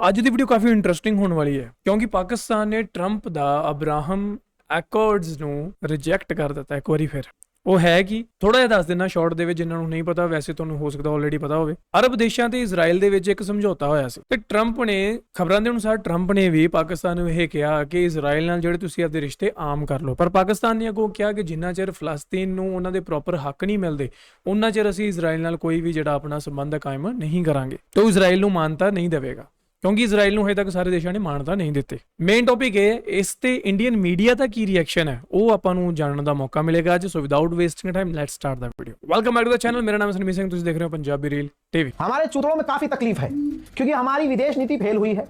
ਅੱਜ ਦੀ ਵੀਡੀਓ ਕਾਫੀ ਇੰਟਰਸਟਿੰਗ ਹੋਣ ਵਾਲੀ ਹੈ ਕਿਉਂਕਿ ਪਾਕਿਸਤਾਨ ਨੇ ਟਰੰਪ ਦਾ ਅਬਰਾਹਮ ਐਕੋਰਡਸ ਨੂੰ ਰਿਜੈਕਟ ਕਰ ਦਿੱਤਾ ਇੱਕ ਵਾਰੀ ਫਿਰ। ਉਹ ਹੈ ਕਿ ਥੋੜਾ ਜਿਹਾ ਦੱਸ ਦੇਣਾ ਸ਼ਾਰਟ ਦੇ ਵਿੱਚ, ਜਿਨ੍ਹਾਂ ਨੂੰ ਨਹੀਂ ਪਤਾ, ਵੈਸੇ ਤੁਹਾਨੂੰ ਹੋ ਸਕਦਾ ਆਲਰੇਡੀ ਪਤਾ ਹੋਵੇ। ਅਰਬ ਦੇਸ਼ਾਂ ਤੇ ਇਜ਼ਰਾਈਲ ਦੇ ਵਿੱਚ ਇੱਕ ਸਮਝੌਤਾ ਹੋਇਆ ਸੀ ਤੇ ਟਰੰਪ ਨੇ, ਖਬਰਾਂ ਦੇ ਅਨੁਸਾਰ ਟਰੰਪ ਨੇ ਵੀ ਪਾਕਿਸਤਾਨ ਨੂੰ ਇਹ ਕਿਹਾ ਕਿ ਇਜ਼ਰਾਈਲ ਨਾਲ ਜਿਹੜੇ ਤੁਸੀਂ ਆਪਦੇ ਰਿਸ਼ਤੇ ਆਮ ਕਰ ਲਓ, ਪਰ ਪਾਕਿਸਤਾਨ ਨੇ ਅੱਗੋਂ ਕਿਹਾ ਕਿ ਜਿੰਨਾ ਚਿਰ ਫਲਸਤੀਨ ਨੂੰ ਉਹਨਾਂ ਦੇ ਪ੍ਰੋਪਰ ਹੱਕ ਨਹੀਂ ਮਿਲਦੇ ਉਹਨਾਂ ਚਿਰ ਅਸੀਂ ਇਜ਼ਰਾਈਲ ਨਾਲ ਕੋਈ ਵੀ ਜਿਹੜਾ ਆਪਣਾ ਸੰਬੰਧ ਕਾਇਮ ਨਹੀਂ ਕਰਾਂਗੇ। ਤੇ ਉਹ ਇਜ਼ਰਾਈਲ ਨੂੰ ਮਾਨਤਾ ਨਹੀਂ ਦੇਵੇਗਾ ਕਿਉਂਕਿ ਇਜ਼ਰਾਈਲ ਨੂੰ ਹਜੇ ਤੱਕ ਸਾਰੇ ਦੇਸ਼ਾਂ ਨੇ ਮਾਨਤਾ ਨਹੀਂ ਦਿੱਤੇ। ਮੇਨ ਟੌਪਿਕ ਇਹ ਹੈ, ਇਸ ਤੇ ਇੰਡੀਅਨ ਮੀਡੀਆ ਦਾ ਕੀ ਰਿਐਕਸ਼ਨ ਹੈ ਉਹ ਆਪਾਂ ਨੂੰ ਜਾਣਨ ਦਾ ਮੌਕਾ ਮਿਲੇਗਾ ਅੱਜ। So without wasting time let's start the video. Welcome back to the channel, मेरा नाम है सनमी सिंह, तुम देख रहे हो पंजाबी रील टीवी। हमारे चूतड़ों में काफी तकलीफ है क्योंकि हमारी विदेश नीति फेल हुई है।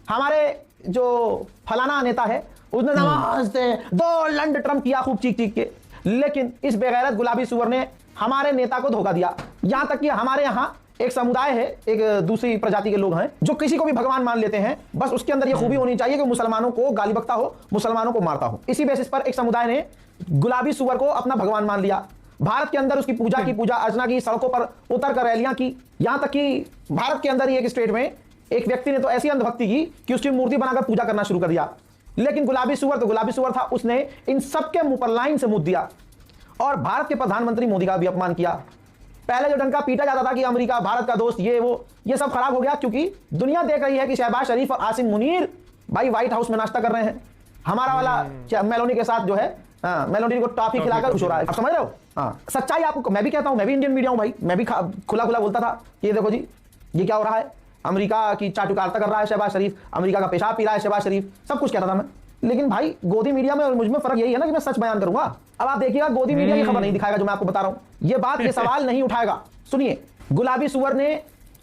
हमारे जो फलाना नेता है उसने नमस्ते दो लंड ट्रम्प किया खूब चीख चीख के, लेकिन इस बेगैरत गुलाबी सुअर ने हमारे नेता को धोखा दिया। यहां तक कि हमारे यहाँ एक समुदाय है, एक दूसरी प्रजाति के लोग हैं जो किसी को भी भगवान मान लेते हैं, बस उसके अंदर ये खूबी होनी चाहिए कि मुसलमानों को गाली बकता हो, मुसलमानों को मारता हो। इसी बेसिस पर एक समुदाय ने गुलाबी सुअर को अपना भगवान मान लिया। भारत के अंदर उसकी पूजा अर्चना की, सड़कों पर उतर कर रैलियां की। यहां तक कि भारत के अंदर ही एक स्टेट में एक व्यक्ति ने तो ऐसी अंधभक्ति की कि उसकी मूर्ति बनाकर पूजा करना शुरू कर दिया। लेकिन गुलाबी सुअर तो गुलाबी सुअर था, उसने इन सबके मुंह पर लाइन से मुद्द दिया और भारत के प्रधानमंत्री मोदी का भी अपमान किया। पहले जो डंका पीटा जाता था कि अमेरिका भारत का दोस्त, ये वो, ये सब खराब हो गया क्योंकि दुनिया देख रही है कि शहबाज शरीफ और आसिम मुनीर भाई व्हाइट हाउस में नाश्ता कर रहे हैं। हमारा वाला मेलोनी के साथ जो है मेलोनी को टॉफी खिलाकर खुश हो रहा है। आप समझ रहे हो? हाँ, सच्चाई आपको मैं भी कहता हूं, मैं भी इंडियन मीडिया हूं भाई, मैं भी खुला खुला बोलता था कि ये देखो जी ये क्या हो रहा है, अमेरिका की चाटुकारिता कर रहा है शहबाज शरीफ, अमेरिका का पेशाब पी रहा है शहबाज शरीफ, सब कुछ कहता था मैं। लेकिन भाई गोदी मीडिया में और मुझ में फर्क यही है ना कि मैं सच बयान करूंगा। अब आप देखिएगा गोदी मीडिया ये खबर नहीं दिखाएगा जो मैं आपको बता रहा हूं, ये बात, ये सवाल नहीं उठाएगा। सुनिए, गुलाबी सुअर ने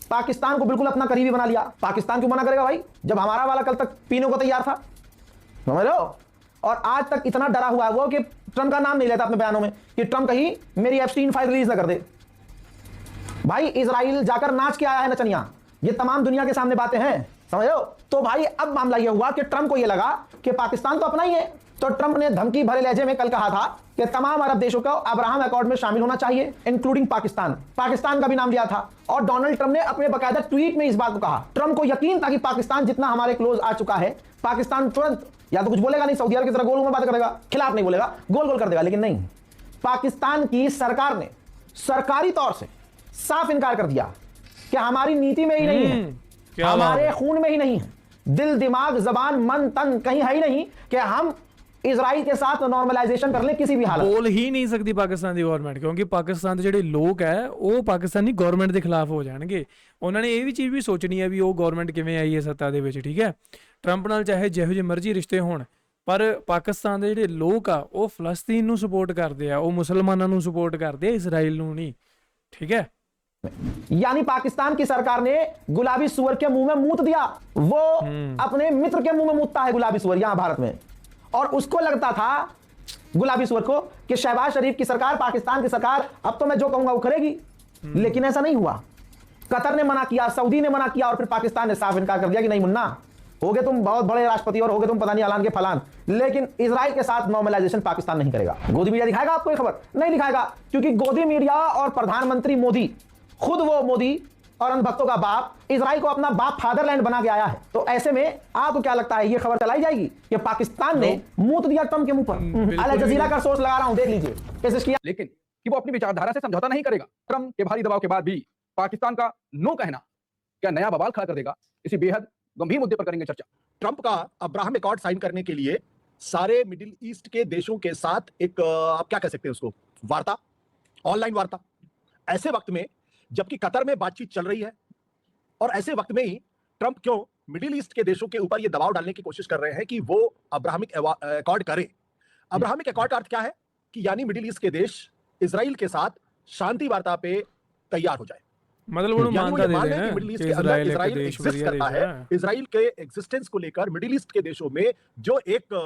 पाकिस्तान को बिल्कुल अपना करीबी बना लिया। पाकिस्तान क्यों मना करेगा भाई जब हमारा वाला कल तक पीने को तैयार था, समझ रहे हो? और आज तक इतना डरा हुआ है वो कि ट्रंप का नाम नहीं लेता अपने बयानों में कि ट्रंप कहीं मेरी एप्स्टीन फाइल रिलीज ना कर दे। भाई इजराइल जाकर नाच के आया है नचनिया, ये तमाम दुनिया के सामने बातें हैं, समझ रहे हो? तो भाई अब मामला यह हुआ कि ट्रंप को यह लगा कि पाकिस्तान तो अपना ही है, तो ट्रंप ने धमकी भरे लहजे में कल कहा था कि तमाम अरब देशों को अब्राहम अकॉर्ड में शामिल होना चाहिए, इंक्लूडिंग पाकिस्तान। पाकिस्तान का भी नाम लिया था और डोनाल्ड ट्रंप ने अपने बकायदा ट्वीट में इस बात को कहा। ट्रंप को यकीन था कि पाकिस्तान जितना हमारे क्लोज आ चुका है, पाकिस्तान तुरंत या तो कुछ बोलेगा नहीं, सऊदी अरब की तरह गोल में बात करेगा, खिलाफ नहीं बोलेगा, गोल गोल कर देगा। लेकिन नहीं, पाकिस्तान की सरकार ने सरकारी तौर से साफ इनकार कर दिया कि हमारी नीति में ही नहीं है, हमारे खून में ही नहीं है, दिल दिमाग जबान मन तन कहीं है ही नहीं कि हम इजराइल के साथ नॉर्मलाइजेशन कर ले किसी भी हालत। बोल ही नहीं सकती पाकिस्तान ਦੀ ਗਵਰਨਮੈਂਟ ਕਿਉਂਕਿ ਪਾਕਿਸਤਾਨ ਦੇ ਜਿਹੜੇ ਲੋਕ ਹੈ ਉਹ ਪਾਕਿਸਤਾਨੀ ਗਵਰਨਮੈਂਟ ਦੇ ਖਿਲਾਫ ਹੋ ਜਾਣਗੇ। ਉਹਨਾਂ ਨੇ ਇਹ ਵੀ ਚੀਜ਼ ਵੀ ਸੋਚਣੀ ਹੈ ਵੀ ਉਹ ਗਵਰਨਮੈਂਟ ਕਿਵੇਂ ਆਈ ਹੈ ਸੱਤਾ ਦੇ ਵਿੱਚ, ਠੀਕ ਹੈ? ਟਰੰਪ ਨਾਲ ਚਾਹੇ ਜਿਹੋ ਜਿਹੇ ਮਰਜ਼ੀ ਰਿਸ਼ਤੇ ਹੋਣ, ਪਰ ਪਾਕਿਸਤਾਨ ਦੇ ਜਿਹੜੇ ਲੋਕ ਆ ਉਹ ਫਲਸਤੀਨ ਨੂੰ ਸਪੋਰਟ ਕਰਦੇ ਆ, ਉਹ ਮੁਸਲਮਾਨਾਂ ਨੂੰ ਸਪੋर्ट ਕਰਦੇ ਆ, ਇਜ਼ਰਾइल ਨੂੰ नहीं, ठीक है? यानी पाकिस्तान की सरकार ने गुलाबी सुअर के मुंह में मूत दिया। वो अपने मित्र के मुंह में मूतता है गुलाबी सुअर यहां भारत में, और उसको लगता था गुलाबी सुअर को कि शहबाज शरीफ की सरकार, पाकिस्तान की सरकार अब तो मैं जो कहूंगा वो करेगी। लेकिन ऐसा नहीं हुआ। कतर ने मना किया, सऊदी ने मना किया और फिर पाकिस्तान ने साफ इनकार कर दिया कि नहीं मुन्ना, हो गए तुम बहुत बड़े राष्ट्रपति और हो गए तुम पता नहीं अलान के फलान, लेकिन इजराइल के साथ नॉर्मलाइजेशन पाकिस्तान नहीं करेगा। गोदी मीडिया दिखाएगा आपको ये खबर? नहीं दिखाएगा, क्योंकि गोदी मीडिया और प्रधानमंत्री मोदी, खुद वो मोदी और अंधभक्तों का बाप इजराइल को अपना बाप फादरलैंड बना के आया है। तो ऐसे में आपको क्या लगता है ये खबर चलाई जाएगी कि पाकिस्तान ने मूत दिया ट्रंप के मुंह पर? अल जजीरा का सोर्स लगा रहा हूं, देख लीजिए कैसे किया। लेकिन कि वो अपनी विचारधारा से समझौता नहीं करेगा। ट्रंप के भारी दबाव के बाद भी पाकिस्तान का नो कहना क्या नया बवाल खड़ा कर देगा? इसी बेहद गंभीर मुद्दे पर करेंगे चर्चा। ट्रंप का अब्राहम अकॉर्ड साइन करने के लिए सारे मिडिल ईस्ट के देशों के साथ एक आप क्या कह सकते हैं उसको, वार्ता, ऑनलाइन वार्ता। ऐसे वक्त में जबकि कतर में बातचीत चल रही है और ऐसे वक्त में ही ट्रंप क्यों मिडिल ईस्ट के देशों के ऊपर ये दबाव डालने की कोशिश कर रहे हैं कि वो अब्राहमिक अकॉर्ड करें। अब्राहमिक अकॉर्ड का अर्थ क्या है कि यानी मिडिल ईस्ट के देश इजराइल के साथ शांति वार्ता पे तैयार हो जाए। मतलब वो मानता दे रहे हैं मिडिल ईस्ट के अंदर इजराइल एग्जिस्ट करता है। इजराइल के एग्जिस्टेंस को लेकर मिडिल ईस्ट के देशों में जो एक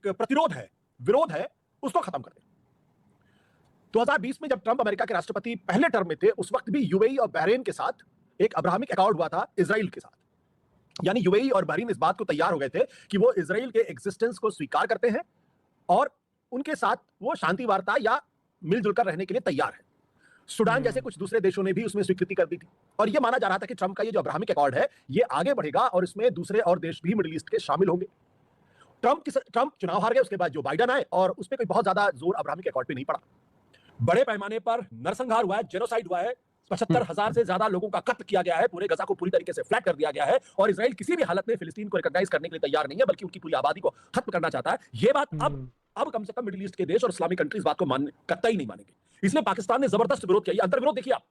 प्रतिरोध है, विरोध है, उसको खत्म कर दे। 2020 में जब ट्रंप अमेरिका के राष्ट्रपति पहले टर्म में थे, उस वक्त भी यूएई और बहरीन के साथ एक अब्राहमिक अकॉर्ड हुआ था इजराइल के साथ। यानी यूएई और बहरीन इस बात को तैयार हो गए थे कि वो इजराइल के एग्जिस्टेंस को स्वीकार करते हैं और उनके साथ वो शांति वार्ता या मिलजुल कर रहने के लिए तैयार है। सूडान जैसे कुछ दूसरे देशों ने भी उसमें स्वीकृति कर दी थी और ये माना जा रहा था कि ट्रंप का ये जो अब्राहमिक अकॉर्ड है ये आगे बढ़ेगा और इसमें दूसरे और देश भी मिडिल ईस्ट के शामिल होंगे। ट्रंप चुनाव हार गए, उसके बाद जो बाइडन आए और उसमें कोई बहुत ज्यादा जोर अब्राहमिक अकॉर्ड पे नहीं पड़ा। बड़े पैमाने पर नरसंहार हुआ है, जेनोसाइड हुआ है, 75,000 से ज्यादा लोगों का कत्ल किया गया है, पूरे गजा को पूरी तरीके से फ्लैट कर दिया गया है और इजराइल किसी भी हालत में फिलिस्तीन को रिकॉग्नाइज करने के लिए तैयार नहीं है, बल्कि उनकी पूरी आबादी को खत्म करना चाहता है। ये बात अब कम से कम मिडिल ईस्ट के देश और इस्लामिक कंट्रीज बात को कतई नहीं मानेंगे। इसलिए पाकिस्तान ने जबरदस्त विरोध किया। अंतर्विरोध देखिए आप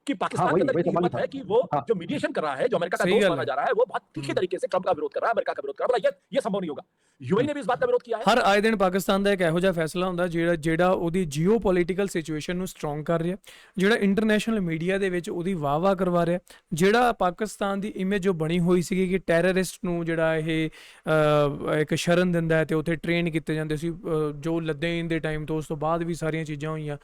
कि पाकिस्तान के अंदर इतनी हिम्मत है कि वो जो मीडिएशन कर रहा है, जो अमेरिका का दोस्त माना जा रहा है, वो बहुत तीखे तरीके से ट्रंप का विरोध कर रहा है, अमेरिका का विरोध कर रहा है। ये संभव नहीं होगा। यूएई ने भी इस बात का विरोध किया है। ਹਰ ਆਏ ਦਿਨ ਪਾਕਿਸਤਾਨ ਦਾ ਇੱਕ ਇਹੋ ਜਿਹਾ ਫੈਸਲਾ ਹੁੰਦਾ ਜਿਹੜਾ ਉਹਦੀ ਜੀਓਪੋਲਿਟੀਕਲ ਸਿਚੁਏਸ਼ਨ ਨੂੰ ਸਟਰੋਂਗ ਕਰ ਰਿਹਾ, ਜਿਹੜਾ ਇੰਟਰਨੈਸ਼ਨਲ ਮੀਡੀਆ ਦੇ ਵਿੱਚ ਉਹਦੀ ਵਾਹ-ਵਾਹ ਕਰਵਾ ਰਿਹਾ, ਜਿਹੜਾ ਪਾਕਿਸਤਾਨ ਦੀ ਇਮੇਜ ਜੋ ਬਣੀ ਹੋਈ ਸੀਗੀ ਕਿ ਟੈਰਰਿਸਟ ਨੂੰ ਜਿਹੜਾ ਇਹ ਇੱਕ ਸ਼ਰਨ ਦਿੰਦਾ ਹੈ ਤੇ ਉੱਥੇ ਟ੍ਰੇਨ ਕੀਤੇ ਜਾਂਦੇ ਸੀ, ਜੋ ਲੱਦੇਨ ਦੇ ਟਾਈਮ ਤੋਂ ਉਸ ਤੋਂ ਬਾਅਦ ਵੀ ਸਾਰੀਆਂ ਚੀਜ਼ਾਂ ਹੋਈਆਂ,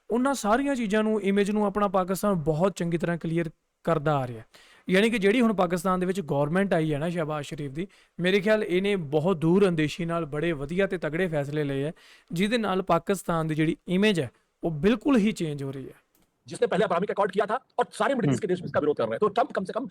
ਉਹਨਾਂ ਸਾਰੀਆਂ ਚੀਜ਼ਾਂ ਨੂੰ ਇਮੇਜ ਨੂੰ ਆਪਣਾ ਪਾਕਿਸਤਾਨ ਬਹੁਤ ਚੰਗੀ ਤਰ੍ਹਾਂ ਕਲੀਅਰ ਕਰਦਾ ਆ ਰਿਹਾ। ਯਾਨੀ ਕਿ ਜਿਹੜੀ ਹੁਣ ਪਾਕਿਸਤਾਨ ਦੇ ਵਿੱਚ ਗੌਰਮੈਂਟ ਆਈ ਹੈ ਨਾ ਸ਼ਹਿਬਾਜ਼ ਸ਼ਰੀਫ ਦੀ, ਮੇਰੇ ਖਿਆਲ ਇਹਨੇ ਬਹੁਤ ਦੂਰ ਅੰਦੇਸ਼ੀ ਨਾਲ ਬੜੇ ਵਧੀਆ ਤੇ ਤਗੜੇ ਫੈਸਲੇ ਲਏ ਹੈ, ਜਿਹਦੇ ਨਾਲ ਪਾਕਿस्तान ਦੀ ਜਿਹੜੀ ਇਮੇਜ ਹੈ ਉਹ ਬਿਲकुल ही चेंज हो रही है। जिसने पहले अब्राहमिक अकॉर्ड किया था और सारे मिडिल ईस्ट के देश इसका विरोध कर रहे हैं, तो ट्रंप कम से कम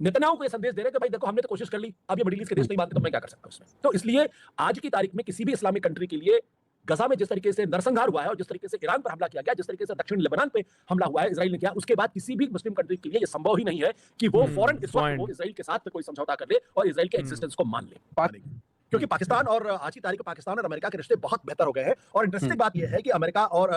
नेतन्याहू को ये संदेश दे रहे हैं कि भाई देखो हमने तो कोशिश कर ली, अब ये मिडिल ईस्ट के देश नहीं मानते तो मैं क्या कर सकता हूं उसमें। तो इसलिए आज की तारीख में किसी भी इस्लामिक कंट्री के लिए गजा में जिस तरीके से नरसंहार हुआ है और जिस तरीके से ईरान पर हमला किया गया, जिस तरीके से दक्षिण लेबनान पे हमला हुआ है इजराइल ने किया, उसके बाद किसी भी मुस्लिम कंट्री के लिए ये संभव ही नहीं है कि वो फौरन इस वक्त वो इजराइल के साथ कोई समझौता कर ले और इजराइल के एक्सिस्टेंस को मान ले। क्योंकि पाकिस्तान और आज की तारीख में पाकिस्तान और अमेरिका के रिश्ते बहुत बेहतर हो गए हैं और इंटरेस्टिंग बात यह है कि अमेरिका और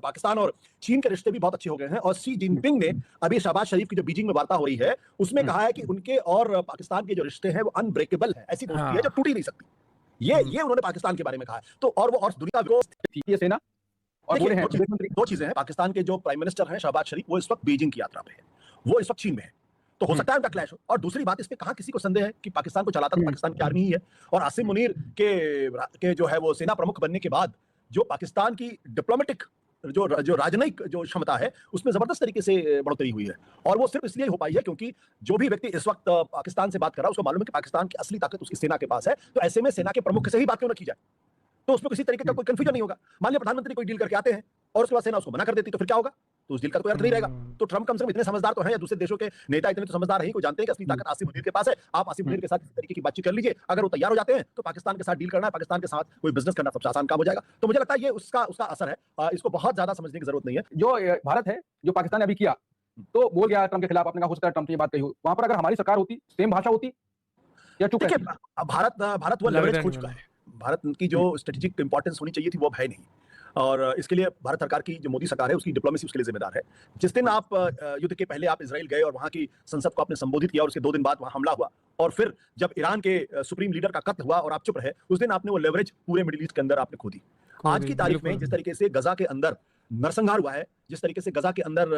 पाकिस्तान और चीन के रिश्ते भी बहुत अच्छे हो गए हैं और शी जिनपिंग ने अभी शहबाज शरीफ की जो बीजिंग में वार्ता हो रही है उसमें कहा है कि उनके और पाकिस्तान के जो रिश्ते हैं वो अनब्रेकेबल है, ऐसी दोस्ती है जो टूट ही नहीं सकती। ये उन्होंने पाकिस्तान के बारे में कहा है। तो और वो और दुनिया ये सेना और बोले हैं दो चीजें हैं। पाकिस्तान के जो प्राइम मिनिस्टर हैं शहबाज शरीफ, वो इस वक्त बीजिंग की यात्रा पे है, वो इस वक्त चीन में है, तो हो सकता है उनका क्लैश हो। और दूसरी बात, इसमें कहाँ किसी को संदेह है कि पाकिस्तान को चलाता तो पाकिस्तान की आर्मी ही है और आसिम मुनीर के जो है वो सेना प्रमुख बनने के बाद जो पाकिस्तान की डिप्लोमेटिक जो राजनयिक जो क्षमता है उसमें जबरदस्त तरीके से बढ़ोतरी हुई है और वो सिर्फ इसलिए हो पाई है क्योंकि जो भी व्यक्ति इस वक्त पाकिस्तान से बात कर रहा है उसको मालूम है कि पाकिस्तान की असली ताकत उसकी सेना के पास है। तो ऐसे में सेना के प्रमुख से ही बात क्यों न की जाए, तो उसमें किसी तरीके का कोई कंफ्यूजन नहीं होगा। मान लिया प्रधानमंत्री कोई डील करके आते हैं और उसके बाद सेना उसको मना कर देती, तो फिर क्या होगा? तो उस डील का कोई अर्थ नहीं रहेगा। तो ट्रंप कम से कम इतने समझदार तो हैं, या दूसरे देशों के नेता इतने तो समझदार नहीं को जानते हैं कि असली ताकत आसिम मुनीर के पास है। आप आसिम मुनीर के साथ इस तरीके की बातचीत कर लीजिए, अगर वो तैयार हो जाते हैं तो पाकिस्तान के साथ डील करना है, पाकिस्तान के साथ कोई बिजनेस करना सबसे आसान काम हो जाएगा। तो मुझे लगता है ये उसका असर है, इसको बहुत ज्यादा समझने की जरूरत नहीं है। जो भारत है, जो पाकिस्तान ने अभी किया तो बोल गया ट्रंप के खिलाफ, आपने कहा हो सकता है ट्रंप ने ये बात कही हो, वहां पर अगर हमारी सरकार होती सेम भाषा होती या चुप देखिए भारत वो लेवरेज खो चुका है। भारत की जो स्ट्रेटेजिक इंपॉर्टेंस होनी चाहिए थी वो है नहीं और इसके लिए भारत सरकार की जो मोदी सरकार है उसकी डिप्लोमेसी उसके लिए जिम्मेदार है। जिस दिन आप युद्ध के पहले आप इजराइल गए और वहां की संसद को आपने संबोधित किया और उसके 2 दिन बाद वहां हमला हुआ और फिर जब ईरान के सुप्रीम लीडर का कत्ल हुआ और आप चुप रहे, उस दिन आपने वो लेवरेज पूरे मिडिल ईस्ट के अंदर आपने खो दी। आज की तारीख में जिस तरीके से गजा के अंदर नरसंहार हुआ है, जिस तरीके से गजा के अंदर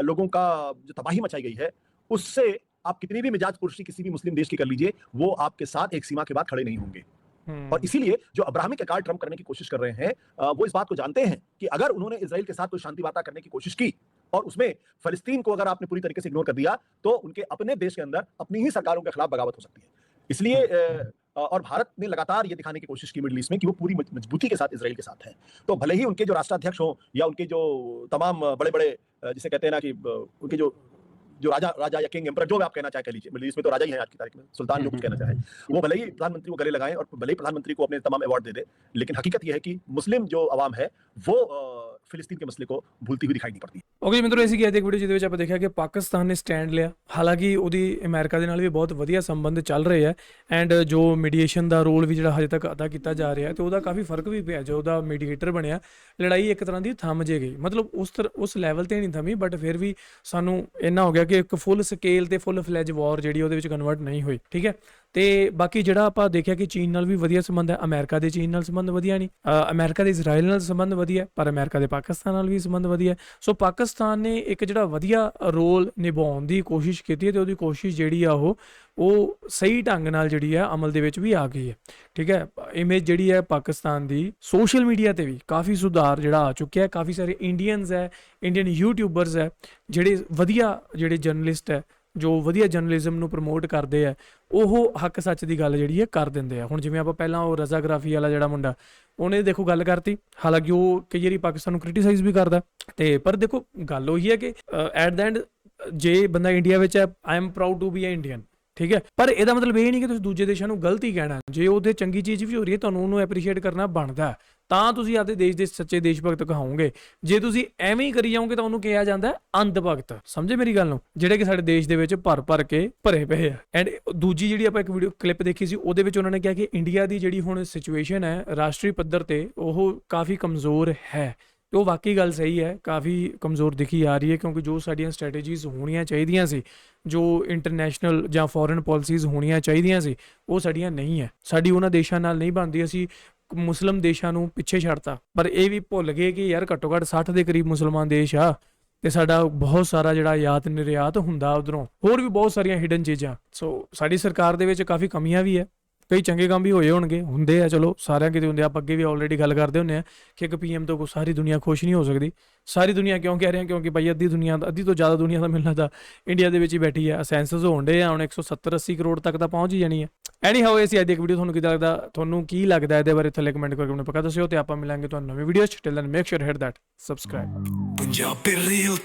लोगों का जो तबाही मचाई गई है, उससे आप कितनी भी मिजाज पुरुषी किसी भी मुस्लिम देश की कर लीजिए, वो आपके साथ एक सीमा के बाद खड़े नहीं होंगे। और इसीलिए जो अब्राहमिक अकॉर्ड ट्रंप करने की कोशिश कर रहे हैं, वो इस बात को जानते हैं कि अगर उन्होंने इजराइल के साथ कोई शांति वार्ता करने की कोशिश की और उसमें फलस्तीन को अगर आपने पूरी तरीके से इग्नोर कर दिया तो उनके अपने देश के अंदर अपनी ही सरकारों के खिलाफ बगावत हो सकती है। इसलिए और भारत ने लगातार ये दिखाने की कोशिश की मिडिल ईस्ट में कि वो पूरी मजबूती के साथ इजराइल के साथ है। तो भले ही उनके जो राष्ट्राध्यक्ष हो या उनके जो तमाम बड़े बड़े जिसे कहते हैं ना कि उनके जो राजा या किंग एम्परर जो भी आप कहना चाहे कह लीजिए, मिडिल ईस्ट में तो राजा ही है आज की तारीख में, सुल्तान जो कुछ कहना चाहे, वो भले ही प्रधानमंत्री को गले लगाएं और भले ही प्रधानमंत्री को अपने तमाम अवार्ड दे दे, लेकिन हकीकत यह है कि मुस्लिम जो आवाम है वो फिलिस्तीन के मसले को भूलती हुई दिखाई नहीं पड़ती। ਓਕੇ ਮਿੱਤਰੋ, ਅਸੀਂ ਗਿਆ ਤੇ ਇੱਕ ਵੀਡੀਓ ਜਿਹਦੇ ਵਿੱਚ ਆਪਾਂ ਦੇਖਿਆ ਕਿ ਪਾਕਿਸਤਾਨ ਨੇ ਸਟੈਂਡ ਲਿਆ, ਹਾਲਾਂਕਿ ਉਹਦੀ ਅਮਰੀਕਾ ਦੇ ਨਾਲ ਵੀ ਬਹੁਤ ਵਧੀਆ ਸੰਬੰਧ ਚੱਲ ਰਹੇ ਆ ਐਂਡ ਜੋ ਮੀਡੀਏਸ਼ਨ ਦਾ ਰੋਲ ਵੀ ਜਿਹੜਾ ਹਜੇ ਤੱਕ ਅਦਾ ਕੀਤਾ ਜਾ ਰਿਹਾ ਤੇ ਉਹਦਾ ਕਾਫੀ ਫਰਕ ਵੀ ਪਿਆ। ਜੋ ਉਹਦਾ ਮੀਡੀਏਟਰ ਬਣਿਆ, ਲੜਾਈ ਇੱਕ ਤਰ੍ਹਾਂ ਦੀ ਥੰਮ ਜੇ ਗਈ, ਮਤਲਬ ਉਸ ਲੈਵਲ ਤੇ ਨਹੀਂ ਥੰਮੀ, ਬਟ ਫਿਰ ਵੀ ਸਾਨੂੰ ਇੰਨਾ ਹੋ ਗਿਆ ਕਿ ਇੱਕ ਫੁੱਲ ਸਕੇਲ ਤੇ ਫੁੱਲ ਫਲੈਜ ਵਾਰ ਜਿਹੜੀ ਉਹਦੇ ਵਿੱਚ ਕਨਵਰਟ ਨਹੀਂ ਹੋਈ। ਠੀਕ ਹੈ, ਤੇ ਬਾਕੀ ਜਿਹੜਾ ਆਪਾਂ ਦੇਖਿਆ ਕਿ ਚੀਨ ਨਾਲ ਵੀ ਵਧੀਆ ਸੰਬੰਧ ਹੈ, ਅਮਰੀਕਾ ਦੇ ਚੀਨ ਨਾਲ ਸੰਬੰਧ ਵਧੀਆ ਨਹੀਂ, ਅਮਰੀਕਾ ਦੇ ਇਜ਼ਰਾਈਲ ਨਾਲ ਸੰਬੰਧ ਵਧੀਆ, ਪਰ ਅਮਰੀਕਾ ਦੇ ਪਾਕਿਸਤਾਨ ਨਾਲ ਵੀ ਸੰਬੰਧ ਵਧੀਆ। ਸੋ ਪਾਕਿਸਤਾਨ ਨੇ ਇੱਕ ਜਿਹੜਾ ਵਧੀਆ ਰੋਲ ਨਿਭਾਉਣ ਦੀ ਕੋਸ਼ਿਸ਼ ਕੀਤੀ ਹੈ ਤੇ ਉਹਦੀ ਕੋਸ਼ਿਸ਼ ਜਿਹੜੀ ਆ ਉਹ ਸਹੀ ਢੰਗ ਨਾਲ ਜਿਹੜੀ ਹੈ ਅਮਲ ਦੇ ਵਿੱਚ ਵੀ ਆ ਗਈ ਹੈ। ਠੀਕ ਹੈ, ਇਮੇਜ ਜਿਹੜੀ ਹੈ ਪਾਕਿਸਤਾਨ ਦੀ ਸੋਸ਼ਲ ਮੀਡੀਆ ਤੇ ਵੀ ਕਾਫੀ ਸੁਧਾਰ ਜਿਹੜਾ ਆ ਚੁੱਕਿਆ ਹੈ। ਕਾਫੀ ਸਾਰੇ ਇੰਡੀਅਨਸ ਹੈ, ਇੰਡੀਅਨ ਯੂਟਿਊਬਰਸ ਹੈ, ਜਿਹੜੇ ਵਧੀਆ ਜਿਹੜੇ ਜਰਨਲਿਸਟ ਹੈ, ਜੋ ਵਧੀਆ ਜਰਨਲਿਜ਼ਮ ਨੂੰ ਪ੍ਰਮੋਟ ਕਰਦੇ ਆ ਉਹ ਹੱਕ ਸੱਚ ਦੀ ਗੱਲ ਜਿਹੜੀ ਹੈ ਕਰ ਦਿੰਦੇ ਆ। ਹੁਣ ਜਿਵੇਂ ਆਪਾਂ ਪਹਿਲਾਂ ਉਹ ਰਜ਼ਾਗ੍ਰਾਫੀ ਵਾਲਾ ਜਿਹੜਾ ਮੁੰਡਾ ਉਹਨੇ ਦੇਖੋ ਗੱਲ ਕਰਤੀ, ਹਾਲਾਂਕਿ ਉਹ ਕਈ ਵਾਰੀ ਪਾਕਿਸਤਾਨ ਨੂੰ ਕ੍ਰਿਟੀਸਾਈਜ਼ ਵੀ ਕਰਦਾ ਤੇ ਪਰ ਦੇਖੋ ਗੱਲ ਉਹੀ ਹੈ ਕਿ ਐਟ ਦ ਐਂਡ ਜੇ ਬੰਦਾ ਇੰਡੀਆ ਵਿੱਚ ਹੈ I am proud to be a Indian, ਠੀਕ ਹੈ, ਪਰ ਇਹਦਾ ਮਤਲਬ ਇਹ ਨਹੀਂ ਕਿ ਤੁਸੀਂ ਦੂਜੇ ਦੇਸ਼ਾਂ ਨੂੰ ਗਲਤ ਹੀ ਕਹਿਣਾ। ਜੇ ਉਹਦੇ ਚੰਗੀ ਚੀਜ਼ ਵੀ ਹੋ ਰਹੀ ਹੈ ਤੁਹਾਨੂੰ ਉਹਨੂੰ ਐਪਰੀਸ਼ੀਏਟ ਕਰਨਾ ਬਣਦਾ, ਤਾਂ ਤੁਸੀਂ ਆਪਦੇ ਦੇਸ਼ ਦੇ ਸੱਚੇ ਦੇਸ਼ ਭਗਤ ਕਹਾਓਗੇ। ਜੇ ਤੁਸੀਂ ਐਵੇਂ ਹੀ ਕਰੀ ਜਾਓਗੇ ਤਾਂ ਉਹਨੂੰ ਕਿਹਾ ਜਾਂਦਾ ਅੰਧ ਭਗਤ। ਸਮਝੇ ਮੇਰੀ ਗੱਲ ਨੂੰ, ਜਿਹੜੇ ਕਿ ਸਾਡੇ ਦੇਸ਼ ਦੇ ਵਿੱਚ ਭਰ ਕੇ ਭਰੇ ਪਏ ਆ। ਐਂਡ ਦੂਜੀ ਜਿਹੜੀ ਆਪਾਂ ਇੱਕ ਵੀਡੀਓ ਕਲਿੱਪ ਦੇਖੀ ਸੀ ਉਹਦੇ ਵਿੱਚ ਉਹਨਾਂ ਨੇ ਕਿਹਾ ਕਿ ਇੰਡੀਆ ਦੀ ਜਿਹੜੀ ਹੁਣ ਸਿਚੁਏਸ਼ਨ ਹੈ ਰਾਸ਼ਟਰੀ ਪੱਧਰ ਤੇ ਉਹ ਕਾਫੀ ਕਮਜ਼ੋਰ ਹੈ। ਤੇ ਉਹ ਵਾਕਈ ਗੱਲ ਸਹੀ ਹੈ, ਕਾਫੀ ਕਮਜ਼ੋਰ ਦਿਖੀ ਆ ਰਹੀ ਹੈ ਕਿਉਂਕਿ ਜੋ ਸਾਡੀਆਂ ਸਟ੍ਰੈਟੇਜੀਜ਼ ਹੋਣੀਆਂ ਚਾਹੀਦੀਆਂ ਸੀ, ਜੋ ਇੰਟਰਨੈਸ਼ਨਲ ਜਾਂ ਫੋਰਨ ਪਾਲਿਸੀਜ਼ ਹੋਣੀਆਂ ਚਾਹੀਦੀਆਂ ਸੀ, ਉਹ ਸਾਡੀਆਂ ਨਹੀਂ ਹੈ। ਸਾਡੀ ਉਹਨਾਂ ਦੇਸ਼ਾਂ ਨਾਲ ਨਹੀਂ ਬਣਦੀ। ਅਸੀਂ ਮੁਸਲਿਮ ਦੇਸ਼ਾਂ ਨੂੰ ਪਿੱਛੇ ਛੱਡਤਾ, ਪਰ ਇਹ ਵੀ ਭੁੱਲ ਗਏ ਕਿ ਯਾਰ ਘੱਟੋ ਘੱਟ 60 ਦੇ ਕਰੀਬ ਮੁਸਲਮਾਨ ਦੇਸ਼ ਆ ਤੇ ਸਾਡਾ ਬਹੁਤ ਸਾਰਾ ਜਿਹੜਾ ਆਯਾਤ ਨਿਰਯਾਤ ਹੁੰਦਾ ਉਧਰੋਂ, ਹੋਰ ਵੀ ਬਹੁਤ ਸਾਰੀਆਂ ਹਿਡਨ ਚੀਜ਼ਾਂ। ਸੋ ਸਾਡੀ ਸਰਕਾਰ ਦੇ ਵਿੱਚ ਕਾਫੀ ਕਮੀਆਂ ਵੀ ਹੈ, ਕਈ ਚੰਗੇ ਕੰਮ ਵੀ ਹੋਏ ਹੋਣਗੇ, ਹੁੰਦੇ ਆ, ਚਲੋ ਸਾਰਿਆਂ ਕਿਤੇ ਹੁੰਦੇ। ਆਪਾਂ ਅੱਗੇ ਵੀ ਆਲਰੇਡੀ ਗੱਲ ਕਰਦੇ ਹੁੰਦੇ ਆ ਕਿ ਇੱਕ PM ਤੋਂ ਸਾਰੀ ਦੁਨੀਆ ਖੁਸ਼ ਨਹੀਂ ਹੋ ਸਕਦੀ। ਸਾਰੀ ਦੁਨੀਆ ਕਿਉਂ ਕਹਿ ਰਹੇ ਆ? ਕਿਉਂਕਿ ਭਾਈ ਅੱਧੀ ਤੋਂ ਜ਼ਿਆਦਾ ਦੁਨੀਆ ਦਾ ਮਿਲਣਾ ਤਾਂ ਇੰਡੀਆ ਦੇ ਵਿੱਚ ਹੀ ਬੈਠੀ ਆ। ਸੈਂਸਸ ਹੋਣ ਡੇ ਆ ਹੁਣ 170-80 ਕਰੋੜ ਤੱਕ ਤਾਂ ਪਹੁੰਚ ਹੀ ਜਾਣੀ ਹੈ। ਐਨੀ ਹਾਓ ਇਹ ਸੀ ਅੱਜ ਦੀ ਇੱਕ ਵੀਡੀਓ। ਤੁਹਾਨੂੰ ਕਿੱਦਾਂ ਲੱਗਦਾ, ਤੁਹਾਨੂੰ ਕੀ ਲੱਗਦਾ ਇਹਦੇ ਬਾਰੇ ਥੱਲੇ ਕਮੈਂਟ ਕਰਕੇ ਮੈਨੂੰ ਪੱਕਾ ਦੱਸਿਓ ਤੇ ਆਪਾਂ ਮਿਲਾਂਗੇ ਤੁਹਾਨੂੰ ਨਵੀਂ ਵੀਡੀਓ 'ਚ। Till then make sure hit that subscribe. Punjabi real